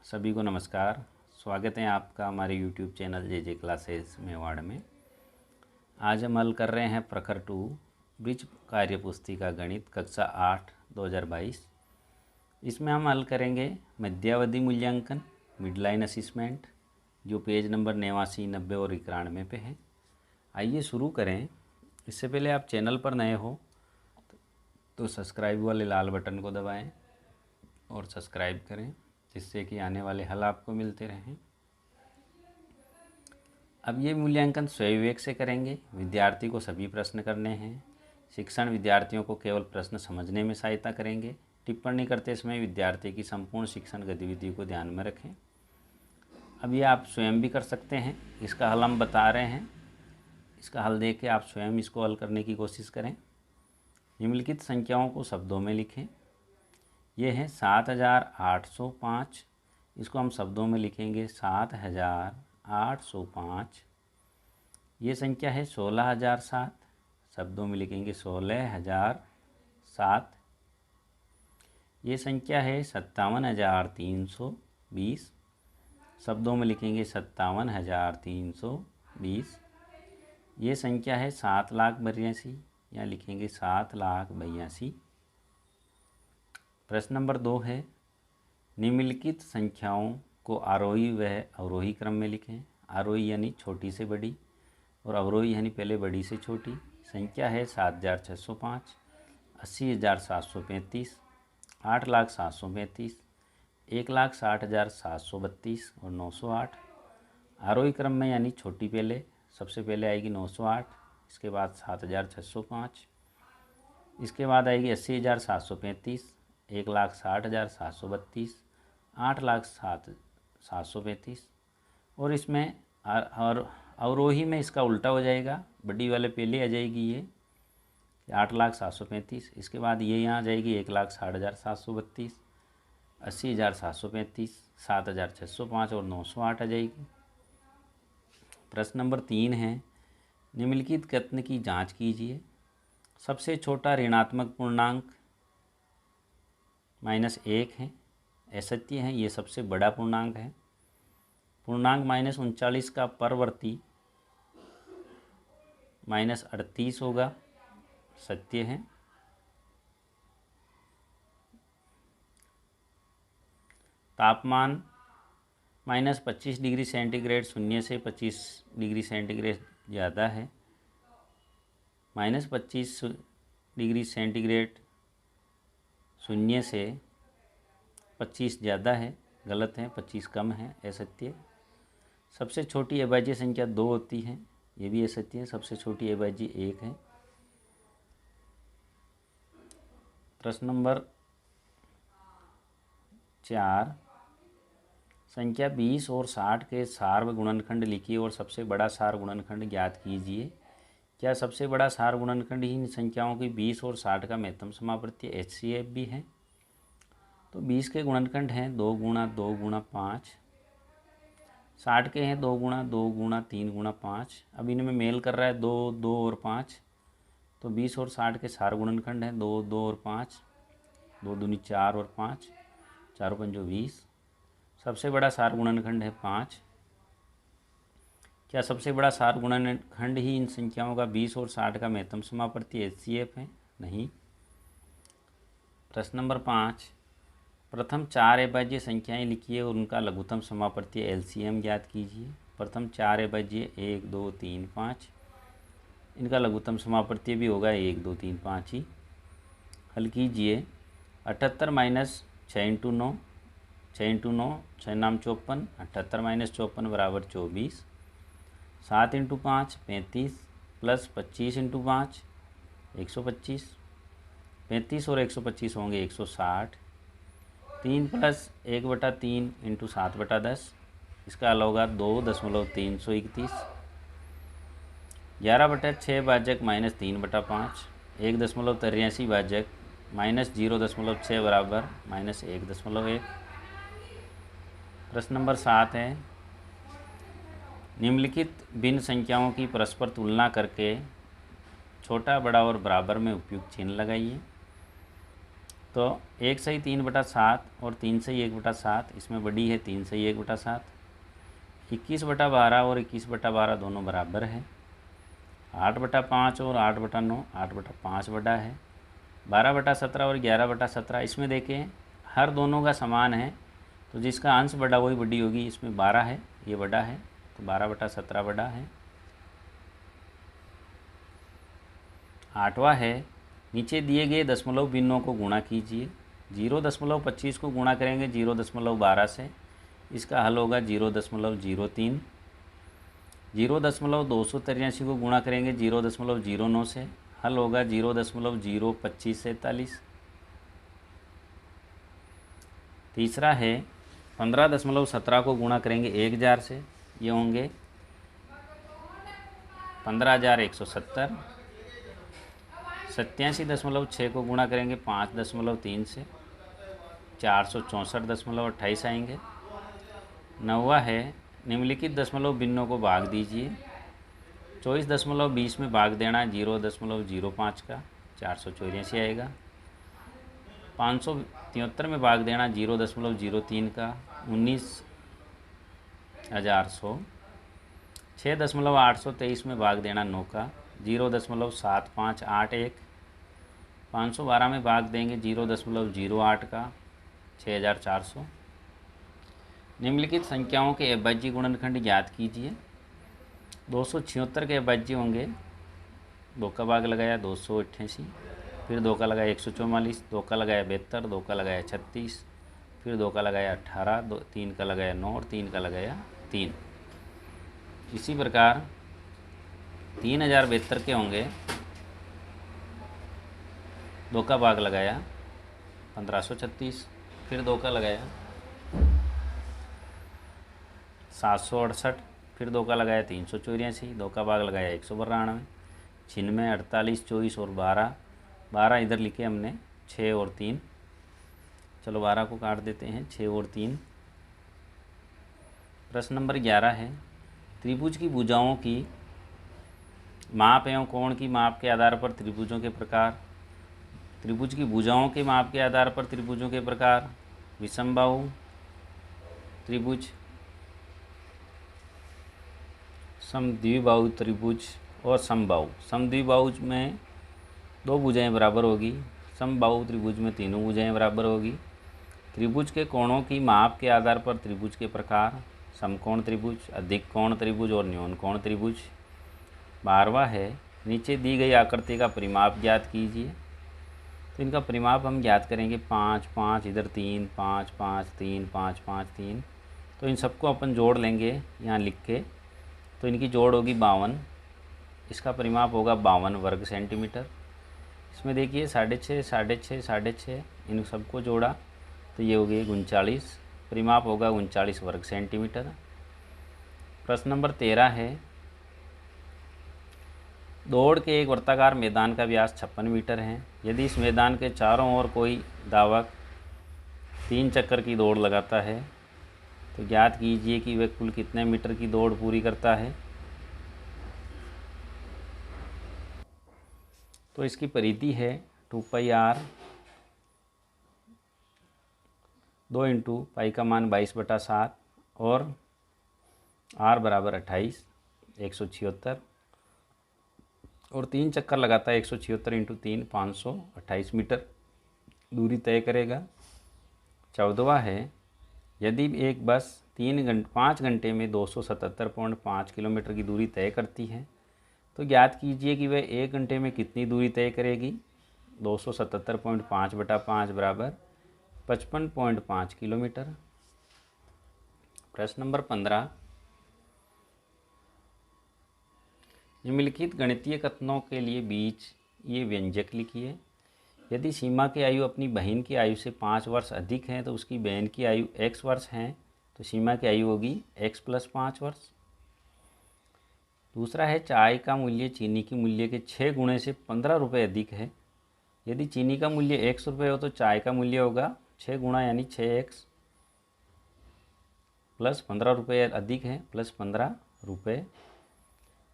सभी को नमस्कार। स्वागत है आपका हमारे YouTube चैनल जे क्लासेस मेवाड़ में। आज हम हल कर रहे हैं प्रखर 2 ब्रिज कार्यपुस्तिका गणित कक्षा 8 2022। इसमें हम हल करेंगे मध्यावधि मूल्यांकन मिडलाइन असिस्मेंट, जो पेज नंबर 89, 90 और 91 पे है। आइए शुरू करें। इससे पहले आप चैनल पर नए हो तो सब्सक्राइब वाले लाल बटन को दबाएं और सब्सक्राइब करें, जिससे कि आने वाले हल आपको मिलते रहें। अब ये मूल्यांकन स्वविवेक से करेंगे। विद्यार्थी को सभी प्रश्न करने हैं। शिक्षण विद्यार्थियों को केवल प्रश्न समझने में सहायता करेंगे। टिप्पणी करते समय विद्यार्थी की संपूर्ण शिक्षण गतिविधि को ध्यान में रखें। अब ये आप स्वयं भी कर सकते हैं। इसका हल हम बता रहे हैं। इसका हल देख के आप स्वयं इसको हल करने की कोशिश करें। निम्नलिखित संख्याओं को शब्दों में लिखें। ये है 7805। इसको हम शब्दों में लिखेंगे 7805। ये संख्या है 16007। शब्दों में लिखेंगे 16007। ये संख्या है 57320। शब्दों में लिखेंगे 57320। ये संख्या है 7,82,000। यहाँ लिखेंगे 7,82,000। प्रश्न नंबर 2 है निम्नलिखित संख्याओं को आरोही व अवरोही क्रम में लिखें। आरोही यानी छोटी से बड़ी और अवरोही यानी पहले बड़ी से छोटी। संख्या है 7,605, 80,735, 8,0735, 1,60,732 और 908। आरोही क्रम में यानी छोटी पहले, सबसे पहले आएगी 908, इसके बाद 7,605, इसके बाद आएगी 80,735, 1,60,732, 8,07,735 और इसमें और अवरोही में इसका उल्टा हो जाएगा। बड़ी वाले पहले आ जाएगी ये 8,0735, इसके बाद ये यहाँ आ जाएगी 1,60,732, 80,735, 7,605 और 908 आ जाएगी। प्रश्न नंबर 3 है निम्नलिखित कथन की जांच कीजिए। सबसे छोटा ऋणात्मक पूर्णांक -1 है, असत्य है। ये सबसे बड़ा पूर्णांक है। पूर्णांक -39 का परवर्ती -38 होगा, सत्य है। तापमान -25 डिग्री सेंटीग्रेड शून्य से 25 डिग्री सेंटीग्रेड ज़्यादा है। -25 डिग्री सेंटीग्रेड शून्य से 25 ज़्यादा है, गलत है। 25 कम है, असत्य। सबसे छोटी अभाज्य संख्या 2 होती है, ये भी असत्य है। सबसे छोटी अभाज्य 1 है। प्रश्न नंबर 4 संख्या 20 और 60 के सार व गुणनखंड लिखिए और सबसे बड़ा सार गुणनखंड ज्ञात कीजिए। क्या सबसे बड़ा सार गुणनखंड ही इन संख्याओं की 20 और 60 का महत्तम समापत्ति HCF भी है? तो 20 के गुणनखंड हैं 2 गुणा 2 गुणा 5। 60 के हैं 2 गुणा 2 गुणा 3 गुणा 5। अब इनमें मेल कर रहा है 2, 2 और 5। तो 20 और 60 के सार गुणनखंड हैं 2, 2 और 5। 2 दूनी 4 और 5, 4 पंजो 20। सबसे बड़ा सार गुणनखंड है 5। क्या सबसे बड़ा सार गुणनखंड ही इन संख्याओं का 20 और 60 का महत्तम समापत्ति HCF है? नहीं। प्रश्न नंबर 5 प्रथम 4 अभाज्य संख्याएं लिखिए और उनका लघुत्तम समापत्ति LCM ज्ञात कीजिए। प्रथम 4 अभाज्य 1, 2, 3, 5, इनका लघुत्तम समापत्ति भी होगा 1, 2, 3, 5 ही। हल कीजिए। 78 माइनस 6 इंटू 9, 6 इंटू 9, 6 नाम 54, 78 माइनस 54 बराबर 24। 7 इंटू 5 35 प्लस 25 इंटू 5 125। 35 और 125 होंगे 160। 3 प्लस 1/3 इंटू 7/10, इसका हल होगा 2.331। 11/6 भाजक -3/5, 1.83 भाजक -0.6 बराबर -1.1। प्रश्न नंबर 7 है निम्नलिखित भिन्न संख्याओं की परस्पर तुलना करके छोटा, बड़ा और बराबर में उपयुक्त चिन्ह लगाइए। तो 1/3 और 3/1/7, इसमें बड़ी है 3/1/7। 21/12 और 21/12 दोनों बराबर है। 8/5 और 8/9, 8/5 बड़ा है। 12/17 और 11/17, इसमें देखें हर दोनों का समान है, तो जिसका अंश बड़ा वही बड़ी होगी। इसमें 12 है, ये बड़ा है, तो 12/17 बड़ा है। 8वां है, नीचे दिए गए दशमलव भिन्नों को गुणा कीजिए। 0.25 को गुणा करेंगे 0.12 से, इसका हल होगा 0.03। 0.283 को गुणा करेंगे 0.09 से, हल होगा 0.02547। तीसरा है 15.17 को गुणा करेंगे 1000 से, ये होंगे 15,170। 87.6 को गुणा करेंगे 5.3 से, 464.28 आएंगे। 9वां है, निम्नलिखित दशमलव भिन्नों को भाग दीजिए। 24.20 में भाग देना 0.05 का, 484 आएगा। 573 में भाग देना 0.03 का, 19,100। 6.823 में भाग देना 9 का, 0.7581। 512 में भाग देंगे 0.08 का, 6,400। निम्नलिखित संख्याओं के अविभाज्य गुणनखंड ज्ञात कीजिए। 276 के अविभाज्य होंगे, 2 का भाग लगाया 288, फिर 2 का लगाया 144, 2 का लगाया 72, 2 का लगाया 36, फिर 2 का लगाया 18, 3 का लगाया 9 और 3 का लगाया 3। इसी प्रकार 3072 के होंगे, 2 का भाग लगाया 1536, फिर 2 का लगाया 768, फिर 2 का लगाया 384, 2 का भाग लगाया 192, 96, 48, 24 और 12। 12 इधर लिखे हमने, 6 और 3। चलो 12 को काट देते हैं, 6 और 3। प्रश्न नंबर 11 है, त्रिभुज की भुजाओं की माप एवं कोण की माप के आधार पर त्रिभुजों के प्रकार। त्रिभुज की भुजाओं के माप के आधार पर त्रिभुजों के प्रकार: विषमबाहु त्रिभुज, समद्विबाहु त्रिभुज और समबाहु। समद्विबाहु में 2 भुजाएं बराबर होगी, समबाहु त्रिभुज में तीनों भुजाएं बराबर होगी। त्रिभुज के कोणों की माप के आधार पर त्रिभुज के प्रकार: समकोण त्रिभुज, अधिक कोण त्रिभुज और न्यून कोण त्रिभुज। 12वां है, नीचे दी गई आकृति का परिमाप ज्ञात कीजिए। तो इनका परिमाप हम ज्ञात करेंगे 5, 5, इधर 3, 5, 5, 3, 5, 5, 3। तो इन सबको अपन जोड़ लेंगे यहाँ लिख के, तो इनकी जोड़ होगी 52। इसका परिमाप होगा 52 वर्ग सेंटीमीटर। इसमें देखिए 6.5, 6.5, 6.5, इन सबको जोड़ा तो ये हो गई 39। परिमाप होगा 39 वर्ग सेंटीमीटर। प्रश्न नंबर 13 है, दौड़ के एक वर्ताकार मैदान का व्यास 56 मीटर है। यदि इस मैदान के चारों ओर कोई धावक 3 चक्कर की दौड़ लगाता है तो ज्ञात कीजिए कि वह कुल कितने मीटर की दौड़ पूरी करता है। तो इसकी परिधि है 2πr, 2 इंटू पाई का मान 22/7 और r बराबर 28, 176 और 3 चक्कर लगाता है 176 इंटू 3, 528 मीटर दूरी तय करेगा। 14वां है, यदि एक बस 5 घंटे में 277.5 किलोमीटर की दूरी तय करती है तो ज्ञात कीजिए कि वह 1 घंटे में कितनी दूरी तय करेगी। 277.5/5 बराबर 55.5 किलोमीटर। प्रश्न नंबर 15, निम्नलिखित गणितीय कथनों के लिए बीच ये व्यंजक लिखिए। यदि सीमा की आयु अपनी बहन की आयु से 5 वर्ष अधिक है तो उसकी बहन की आयु x वर्ष है, तो सीमा की आयु होगी x + 5 वर्ष। दूसरा है, चाय का मूल्य चीनी के मूल्य के 6 गुणे से 15 रुपये अधिक है। यदि चीनी का मूल्य 100 रुपये हो तो चाय का मूल्य होगा 6 गुणा यानी 6x प्लस 15 रुपये अधिक है प्लस 15 रुपये।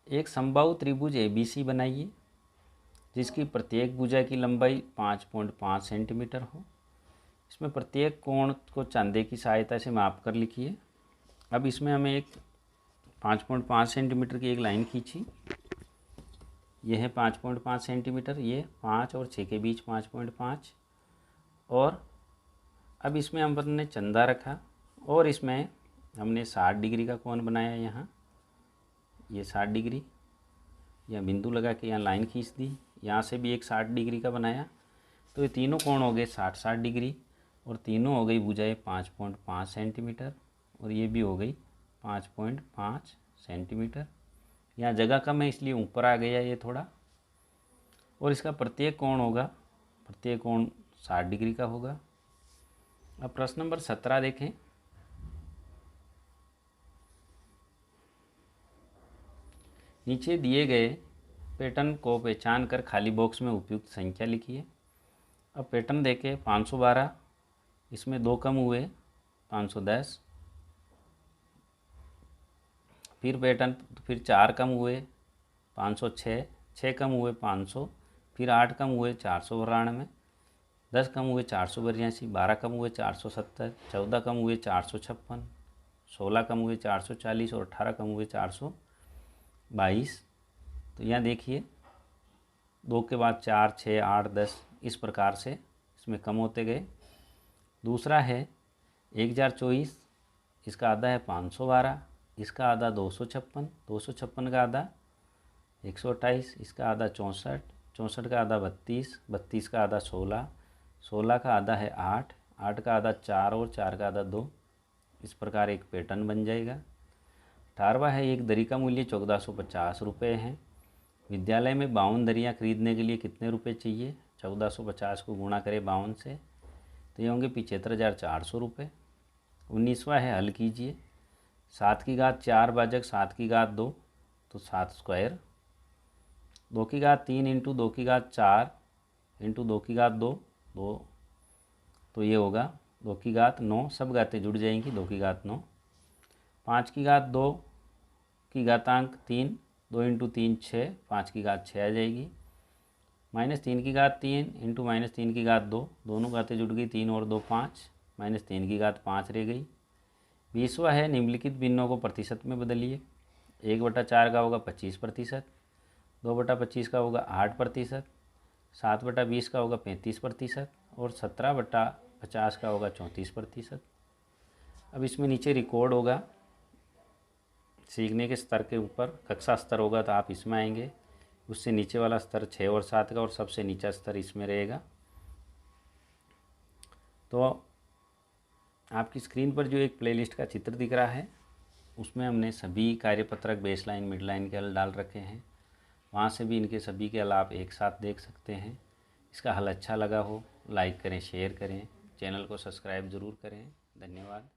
एक समबाहु त्रिभुज ABC बनाइए। जिसकी प्रत्येक भुजा की लंबाई 5.5 सेंटीमीटर हो। इसमें प्रत्येक कोण को चांदे की सहायता से माप कर लिखिए। अब इसमें हमें एक 5.5 सेंटीमीटर की एक लाइन खींची, यह है 5.5 सेंटीमीटर, ये 5 और 6 के बीच 5.5। और अब इसमें हमने चंदा रखा और इसमें हमने 60 डिग्री का कोण बनाया। यहाँ ये 60 डिग्री, या बिंदु लगा के यहाँ लाइन खींच दी, यहाँ से भी एक 60 डिग्री का बनाया। तो ये तीनों कोण हो गए 60-60 डिग्री, और तीनों हो गई भुजाएं 5.5 सेंटीमीटर, और ये भी हो गई 5.5 सेंटीमीटर। यहाँ जगह कम है इसलिए ऊपर आ गया ये थोड़ा। और इसका प्रत्येक कोण होगा, प्रत्येक कोण 60 डिग्री का होगा। अब प्रश्न नंबर 17 देखें। नीचे दिए गए पैटर्न को पहचान कर खाली बॉक्स में उपयुक्त संख्या लिखिए। अब पैटर्न देखें 512, इसमें 2 कम हुए 510, फिर पैटर्न फिर 4 कम हुए 506, 6 कम हुए 500, फिर 8 कम हुए 492, 10 कम हुए 482, 12 कम हुए 470, 14 कम हुए 456, 16 कम हुए 440 और 18 कम हुए 422। तो यहाँ देखिए 2 के बाद 4, 6, 8, 10 इस प्रकार से इसमें कम होते गए। दूसरा है 1024, इसका आधा है 512, इसका आधा 256, 256 का आधा 128, इसका आधा 64, 64 का आधा 32, 32 का आधा 16, 16 का आधा है 8, 8 का आधा 4 और 4 का आधा 2। इस प्रकार एक पैटर्न बन जाएगा। 18वां है, एक दरी का मूल्य 1450 रुपये है। विद्यालय में 52 दरियाँ खरीदने के लिए कितने रुपए चाहिए? 1450 को गुणा करें 52 से तो ये होंगे 75,400 रुपये। 19वां है, हल कीजिए। 7 की घात 4 भाजक 7 की घात 2 तो 7 स्क्वायर, 2 की घात 3 इंटू 2 की घात 4 इंटू 2 की घात 2 2 तो ये होगा 2 की घात 9, सब घातें जुड़ जाएंगी, 2 की घात 9। 5 की घात 2 की घातांक 3, 2 इंटू 3 6, 5 की घात 6 आ जाएगी। -3 की घात 3 इंटू -3 की घात 2, दोनों घातें जुड़ गई, 3 और 2 5, -3 की घात 5 रह गई। 20वां है, निम्नलिखित भिन्नों को प्रतिशत में बदलिए। 1/4 का होगा 25%, 2/25 का होगा 8%, 7/20 का होगा 35% और 17/50 का होगा 34%। अब इसमें नीचे रिकॉर्ड होगा, सीखने के स्तर के ऊपर कक्षा स्तर होगा तो आप इसमें आएंगे, उससे नीचे वाला स्तर 6 और 7 का और सबसे नीचा स्तर इसमें रहेगा। तो आपकी स्क्रीन पर जो एक प्लेलिस्ट का चित्र दिख रहा है उसमें हमने सभी कार्यपत्रक बेसलाइन मिडलाइन के हल डाल रखे हैं, वहाँ से भी इनके सभी के हल आप एक साथ देख सकते हैं। इसका हल अच्छा लगा हो लाइक करें, शेयर करें, चैनल को सब्सक्राइब ज़रूर करें। धन्यवाद।